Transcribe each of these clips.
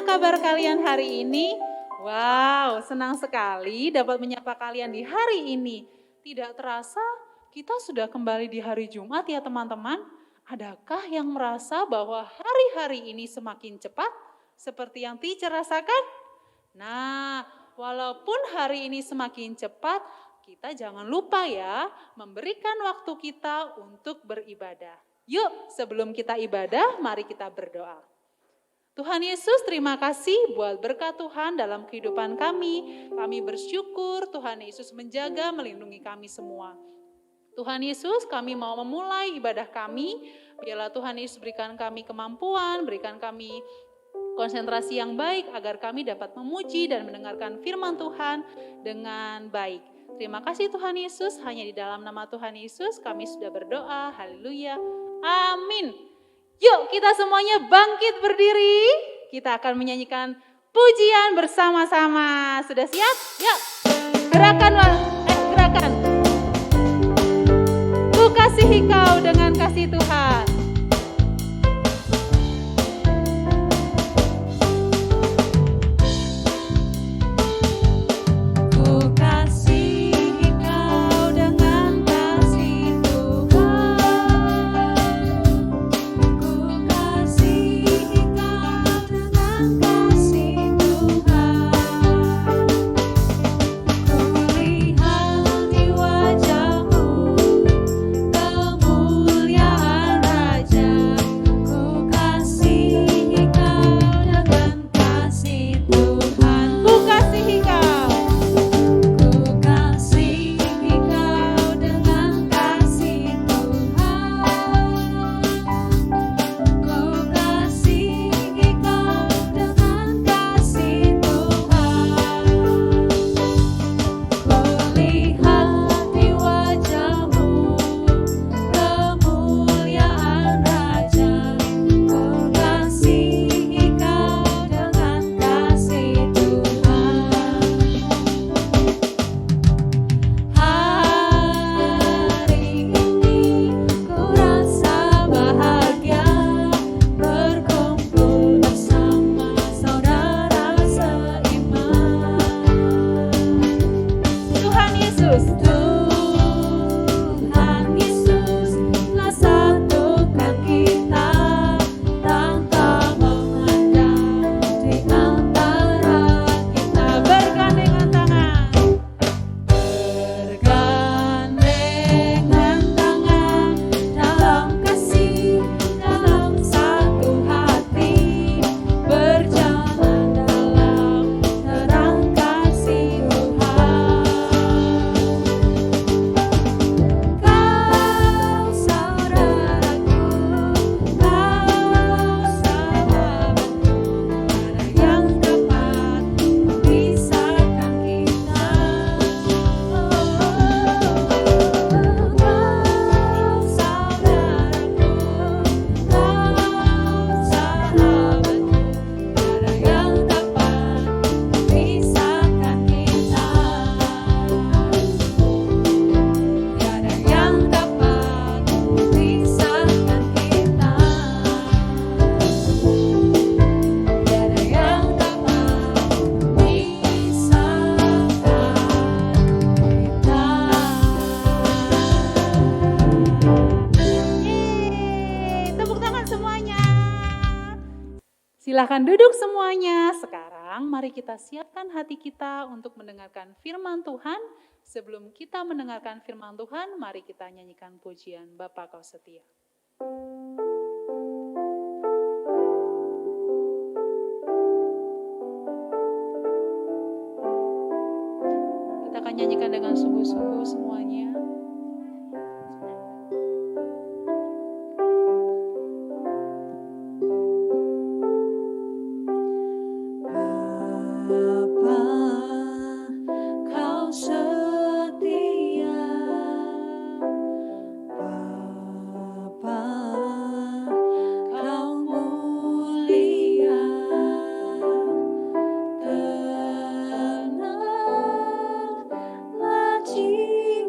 kabar kalian hari ini? Wow, senang sekali dapat menyapa kalian di hari ini. Tidak terasa kita sudah kembali di hari Jumat ya teman-teman. Adakah yang merasa bahwa hari-hari ini semakin cepat seperti yang teacher rasakan? Nah, walaupun hari ini semakin cepat, kita jangan lupa ya memberikan waktu kita untuk beribadah. Yuk, sebelum kita ibadah, mari kita berdoa. Tuhan Yesus, terima kasih buat berkat Tuhan dalam kehidupan kami. Kami bersyukur Tuhan Yesus menjaga, melindungi kami semua. Tuhan Yesus, kami mau memulai ibadah kami. Biarlah Tuhan Yesus berikan kami kemampuan, berikan kami konsentrasi yang baik agar kami dapat memuji dan mendengarkan firman Tuhan dengan baik. Terima kasih Tuhan Yesus, hanya di dalam nama Tuhan Yesus kami sudah berdoa. Haleluya. Amin. Yuk kita semuanya bangkit berdiri. Kita akan menyanyikan pujian bersama-sama. Sudah siap? Yuk. Gerakan. Ku kasihi kau dengan kasih Tuhan. Silakan duduk semuanya. Sekarang mari kita siapkan hati kita untuk mendengarkan firman Tuhan. Sebelum kita mendengarkan firman Tuhan, mari kita nyanyikan pujian Bapa Kau Setia. Kita akan nyanyikan dengan sungguh-sungguh semuanya. Jiwa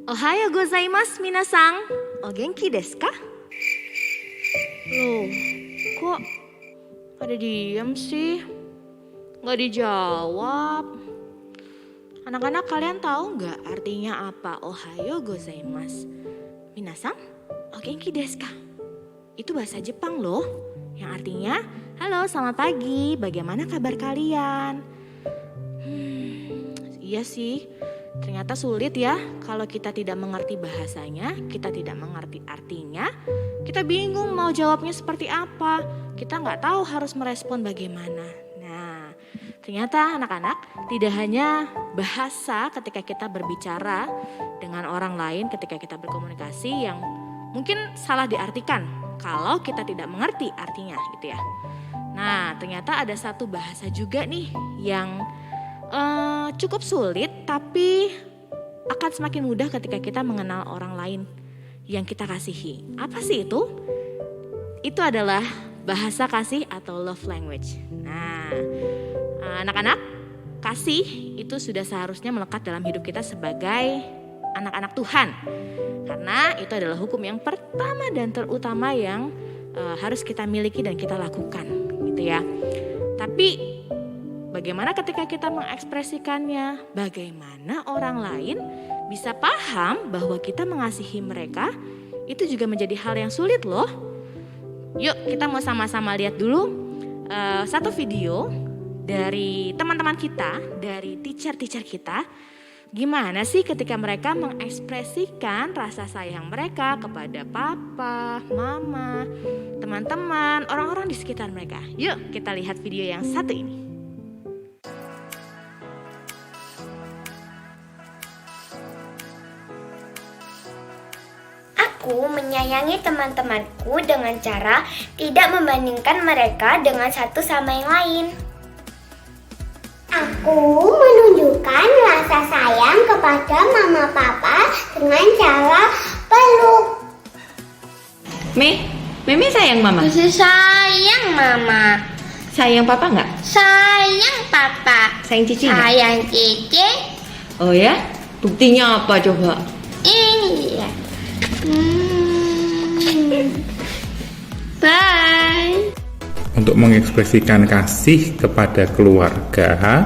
Ohayo gozaimasu minasang. O genki desu ka? Loh, kok pada diam sih? Nggak dijawab. Anak-anak, kalian tahu nggak artinya apa ohayo gozaimasu minasang? O genki desu ka? Itu bahasa Jepang loh, yang artinya halo selamat pagi, bagaimana kabar kalian? Iya sih, ternyata sulit ya kalau kita tidak mengerti bahasanya, kita tidak mengerti artinya, kita bingung mau jawabnya seperti apa, kita nggak tahu harus merespon bagaimana. Nah, ternyata anak-anak tidak hanya bahasa ketika kita berbicara dengan orang lain, ketika kita berkomunikasi yang mungkin salah diartikan kalau kita tidak mengerti artinya gitu ya. Nah, ternyata ada satu bahasa juga nih yang cukup sulit tapi akan semakin mudah ketika kita mengenal orang lain yang kita kasihi. Apa sih itu? Itu adalah bahasa kasih atau love language. Nah, anak-anak, kasih itu sudah seharusnya melekat dalam hidup kita sebagai anak-anak Tuhan. Karena itu adalah hukum yang pertama dan terutama yang harus kita miliki dan kita lakukan, gitu ya. Tapi bagaimana ketika kita mengekspresikannya? Bagaimana orang lain bisa paham bahwa kita mengasihi mereka? Itu juga menjadi hal yang sulit loh. Yuk kita mau sama-sama lihat dulu satu video dari teman-teman kita, dari teacher-teacher kita. Gimana sih ketika mereka mengekspresikan rasa sayang mereka kepada papa, mama, teman-teman, orang-orang di sekitar mereka. Yuk kita lihat video yang satu ini. Aku menyayangi teman-temanku dengan cara tidak membandingkan mereka dengan satu sama yang lain. Aku menunjukkan rasa sayang kepada mama papa dengan cara peluk. Mimi sayang mama? Sayang mama. Sayang papa nggak? Sayang papa. Sayang cici nggak? Sayang cici. Oh ya? Buktinya apa coba? Ini ya. Bye. Untuk mengekspresikan kasih kepada keluarga,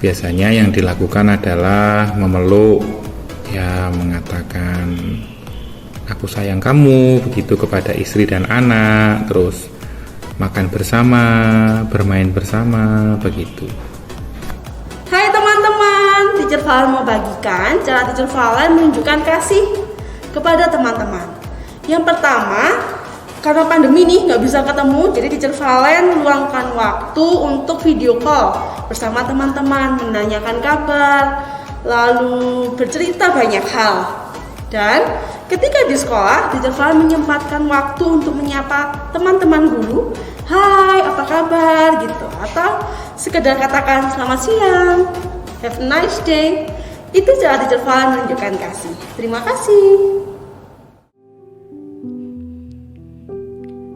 biasanya yang dilakukan adalah memeluk, ya mengatakan aku sayang kamu, begitu kepada istri dan anak, terus makan bersama, bermain bersama, begitu. Hai teman-teman, Teacher Valen mau bagikan cara Teacher Valen menunjukkan kasih kepada teman-teman. Yang pertama, karena pandemi nih nggak bisa ketemu, jadi Teacher Valen meluangkan waktu untuk video call bersama teman-teman, menanyakan kabar, lalu bercerita banyak hal. Dan ketika di sekolah, Teacher Valen menyempatkan waktu untuk menyapa teman-teman guru, hai apa kabar gitu, atau sekedar katakan selamat siang, have a nice day. Itu cara Teacher Valen menunjukkan kasih. Terima kasih.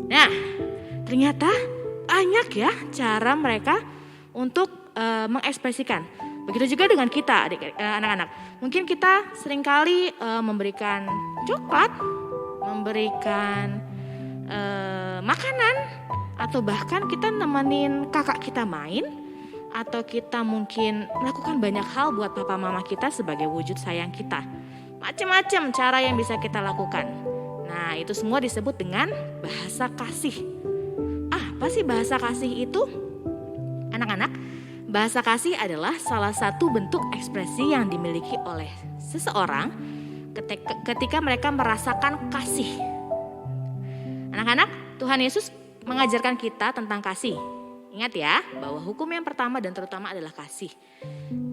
Nah, ternyata banyak ya cara mereka untuk mengekspresikan. Begitu juga dengan kita anak-anak. Mungkin kita seringkali memberikan coklat, memberikan makanan, atau bahkan kita nemenin kakak kita main, atau kita mungkin melakukan banyak hal buat papa mama kita sebagai wujud sayang kita. Macam-macam cara yang bisa kita lakukan. Nah, itu semua disebut dengan bahasa kasih. Apa sih bahasa kasih itu? Anak-anak, bahasa kasih adalah salah satu bentuk ekspresi yang dimiliki oleh seseorang ketika mereka merasakan kasih. Anak-anak, Tuhan Yesus mengajarkan kita tentang kasih. Ingat ya, bahwa hukum yang pertama dan terutama adalah kasih.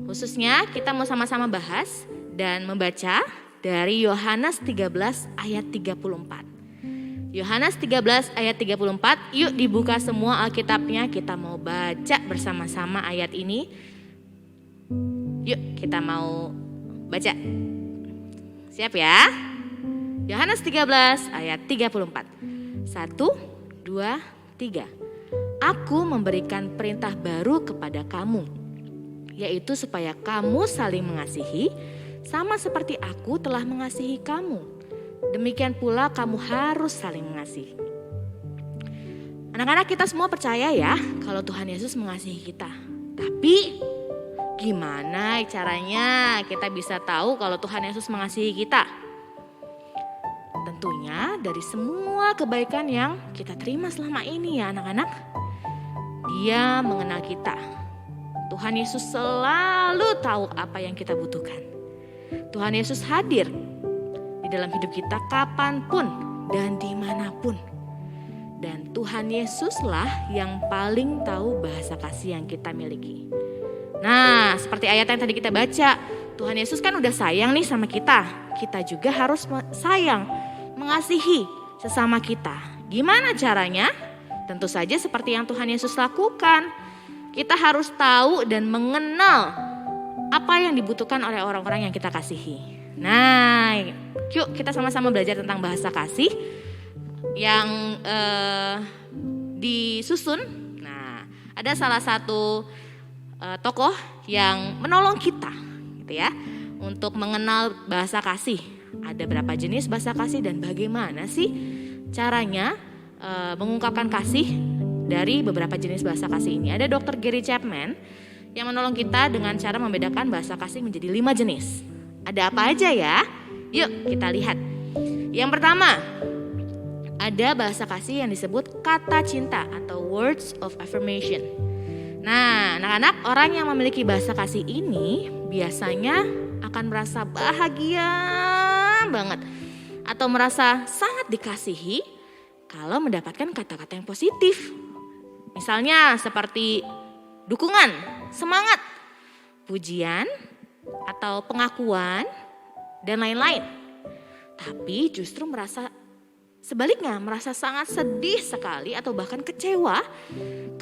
Khususnya kita mau sama-sama bahas dan membaca dari Yohanes 13 ayat 34. Yohanes 13 ayat 34, yuk dibuka semua Alkitabnya, kita mau baca bersama-sama ayat ini. Yuk kita mau baca. Siap ya? Yohanes 13 ayat 34. 1, 2, 3. Aku memberikan perintah baru kepada kamu, yaitu supaya kamu saling mengasihi sama seperti aku telah mengasihi kamu. Demikian pula kamu harus saling mengasihi. Anak-anak, kita semua percaya ya kalau Tuhan Yesus mengasihi kita. Tapi gimana caranya kita bisa tahu kalau Tuhan Yesus mengasihi kita? Tentunya dari semua kebaikan yang kita terima selama ini ya anak-anak. Dia mengenal kita. Tuhan Yesus selalu tahu apa yang kita butuhkan. Tuhan Yesus hadir di dalam hidup kita kapanpun dan dimanapun. Dan Tuhan Yesuslah yang paling tahu bahasa kasih yang kita miliki. Nah, seperti ayat yang tadi kita baca, Tuhan Yesus kan udah sayang nih sama kita. Kita juga harus sayang, mengasihi sesama kita. Gimana caranya? Tentu saja seperti yang Tuhan Yesus lakukan. Kita harus tahu dan mengenal apa yang dibutuhkan oleh orang-orang yang kita kasihi. Nah, yuk kita sama-sama belajar tentang bahasa kasih yang disusun. Nah, ada salah satu tokoh yang menolong kita gitu ya untuk mengenal bahasa kasih. Ada berapa jenis bahasa kasih dan bagaimana sih caranya mengungkapkan kasih dari beberapa jenis bahasa kasih ini. Ada Dr. Gary Chapman yang menolong kita dengan cara membedakan bahasa kasih menjadi 5 jenis. Ada apa aja ya? Yuk kita lihat. Yang pertama, ada bahasa kasih yang disebut kata cinta atau words of affirmation. Nah, anak-anak, orang yang memiliki bahasa kasih ini biasanya akan merasa bahagia banget atau merasa sangat dikasihi kalau mendapatkan kata-kata yang positif. Misalnya seperti dukungan, semangat, pujian, atau pengakuan, dan lain-lain. Tapi justru sebaliknya merasa sangat sedih sekali atau bahkan kecewa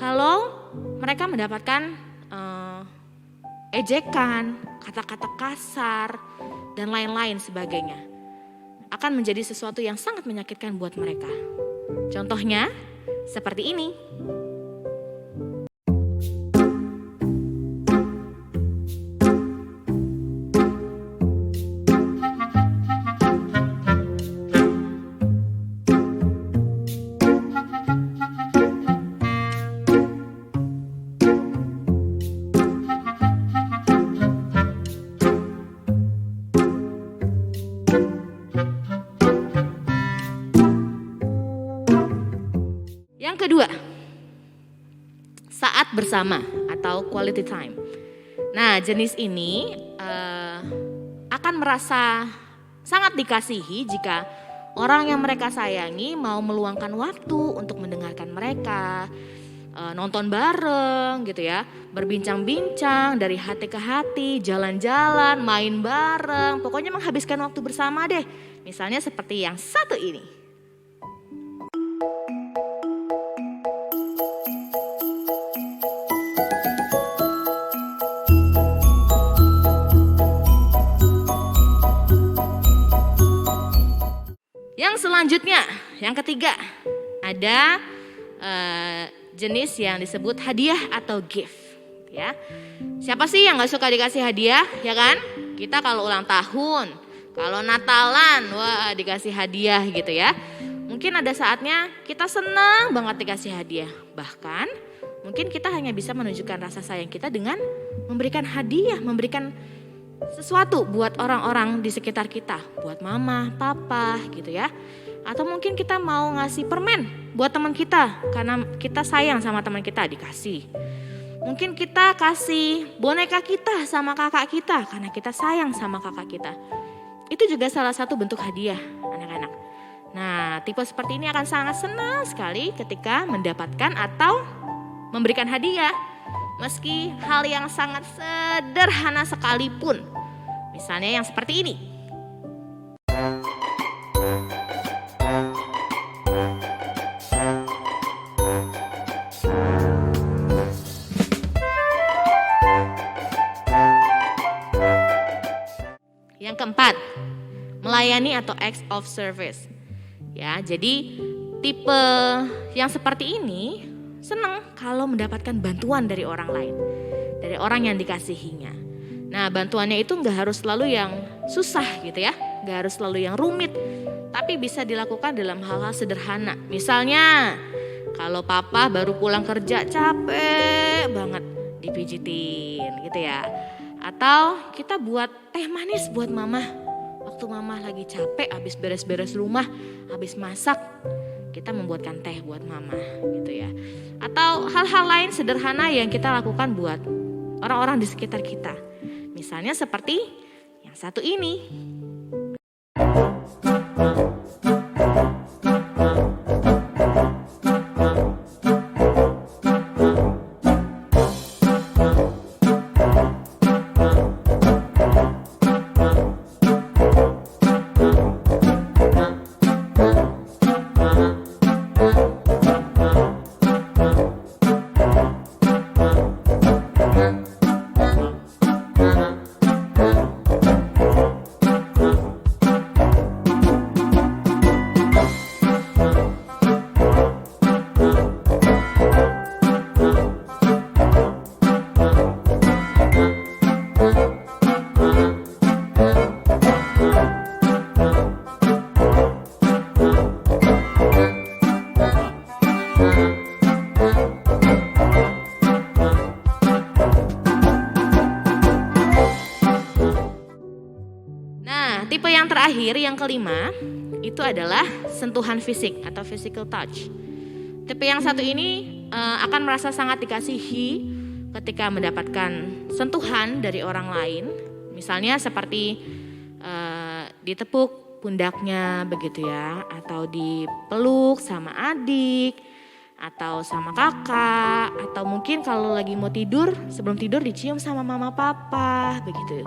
kalau mereka mendapatkan ejekan, kata-kata kasar, dan lain-lain sebagainya. Akan menjadi sesuatu yang sangat menyakitkan buat mereka. Contohnya seperti ini. Yang kedua, saat bersama atau quality time. Nah, jenis ini akan merasa sangat dikasihi jika orang yang mereka sayangi mau meluangkan waktu untuk mendengarkan mereka, nonton bareng gitu ya, berbincang-bincang dari hati ke hati, jalan-jalan, main bareng, pokoknya menghabiskan waktu bersama deh. Misalnya seperti yang satu ini. Yang selanjutnya, yang ketiga, ada jenis yang disebut hadiah atau gift. Ya, siapa sih yang nggak suka dikasih hadiah, ya kan? Kita kalau ulang tahun, kalau Natalan, wah dikasih hadiah gitu ya. Mungkin ada saatnya kita senang banget dikasih hadiah. Bahkan mungkin kita hanya bisa menunjukkan rasa sayang kita dengan memberikan hadiah, memberikan sesuatu buat orang-orang di sekitar kita, buat mama, papa gitu ya. Atau mungkin kita mau ngasih permen buat teman kita karena kita sayang sama teman kita, dikasih. Mungkin kita kasih boneka kita sama kakak kita karena kita sayang sama kakak kita. Itu juga salah satu bentuk hadiah anak-anak. Nah, tipe seperti ini akan sangat senang sekali ketika mendapatkan atau memberikan hadiah. Meski hal yang sangat sederhana sekalipun. Misalnya yang seperti ini. Yang keempat, melayani atau acts of service. Ya, jadi tipe yang seperti ini senang kalau mendapatkan bantuan dari orang lain, dari orang yang dikasihinya. Nah, bantuannya itu nggak harus selalu yang susah gitu ya, nggak harus selalu yang rumit, tapi bisa dilakukan dalam hal-hal sederhana. Misalnya, kalau papa baru pulang kerja capek banget, dipijitin gitu ya. Atau kita buat teh manis buat mama. Waktu mama lagi capek, habis beres-beres rumah, habis masak, kita membuatkan teh buat mama gitu ya. Atau hal-hal lain sederhana yang kita lakukan buat orang-orang di sekitar kita. Misalnya seperti yang satu ini. Tipe yang terakhir, yang kelima, itu adalah sentuhan fisik atau physical touch. Tipe yang satu ini akan merasa sangat dikasihi ketika mendapatkan sentuhan dari orang lain. Misalnya seperti ditepuk pundaknya begitu ya, atau dipeluk sama adik, atau sama kakak, atau mungkin kalau lagi mau tidur, sebelum tidur dicium sama mama papa begitu.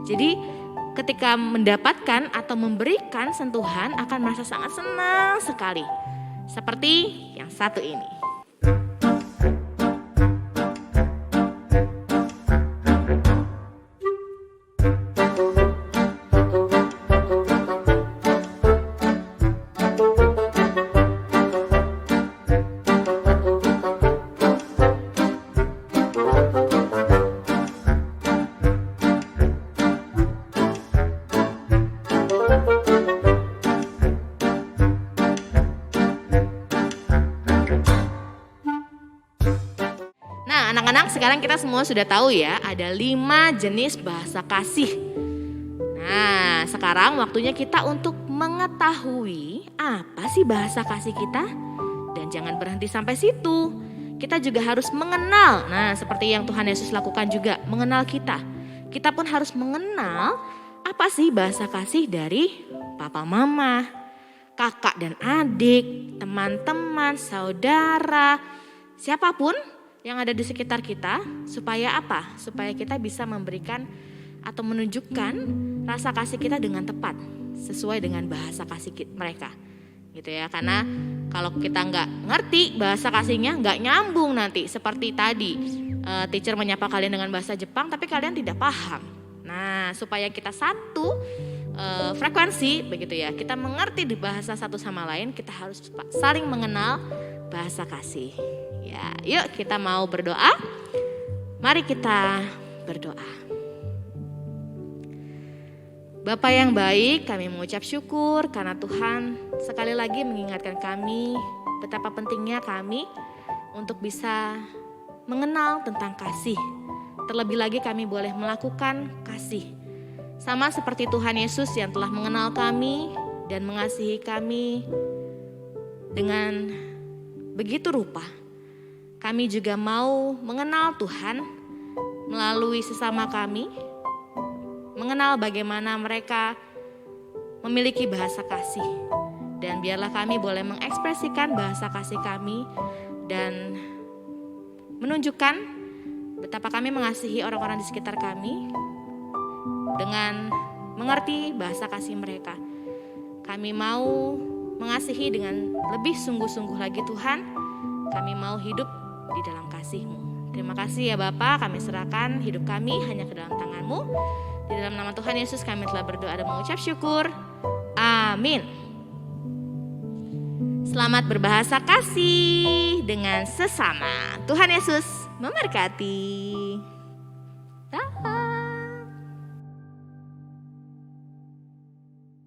Jadi ketika mendapatkan atau memberikan sentuhan akan merasa sangat senang sekali. Seperti yang satu ini. Anak-anak, sekarang kita semua sudah tahu ya, ada 5 jenis bahasa kasih. Nah, sekarang waktunya kita untuk mengetahui apa sih bahasa kasih kita. Dan jangan berhenti sampai situ. Kita juga harus mengenal. Nah, seperti yang Tuhan Yesus lakukan juga, mengenal kita. Kita pun harus mengenal apa sih bahasa kasih dari papa mama, kakak dan adik, teman-teman, saudara, siapapun yang ada di sekitar kita, supaya apa? Supaya kita bisa memberikan atau menunjukkan rasa kasih kita dengan tepat, sesuai dengan bahasa kasih mereka, gitu ya. Karena kalau kita nggak ngerti bahasa kasihnya, nggak nyambung nanti. Seperti tadi, teacher menyapa kalian dengan bahasa Jepang, tapi kalian tidak paham. Nah, supaya kita satu frekuensi, begitu ya. Kita mengerti di bahasa satu sama lain, kita harus saling mengenal bahasa kasih. Ya, yuk kita mau berdoa. Mari kita berdoa. Bapa yang baik, kami mengucap syukur karena Tuhan sekali lagi mengingatkan kami betapa pentingnya kami untuk bisa mengenal tentang kasih. Terlebih lagi kami boleh melakukan kasih. Sama seperti Tuhan Yesus yang telah mengenal kami dan mengasihi kami dengan begitu rupa. Kami juga mau mengenal Tuhan melalui sesama kami, mengenal bagaimana mereka memiliki bahasa kasih. Dan biarlah kami boleh mengekspresikan bahasa kasih kami dan menunjukkan betapa kami mengasihi orang-orang di sekitar kami dengan mengerti bahasa kasih mereka. Kami mau mengasihi dengan lebih sungguh-sungguh lagi Tuhan. Kami mau hidup di dalam kasih-Mu. Terima kasih ya Bapa, kami serahkan hidup kami hanya ke dalam tangan-Mu. Di dalam nama Tuhan Yesus kami telah berdoa dan mengucap syukur. Amin. Selamat berbahasa kasih dengan sesama. Tuhan Yesus memberkati. Dah.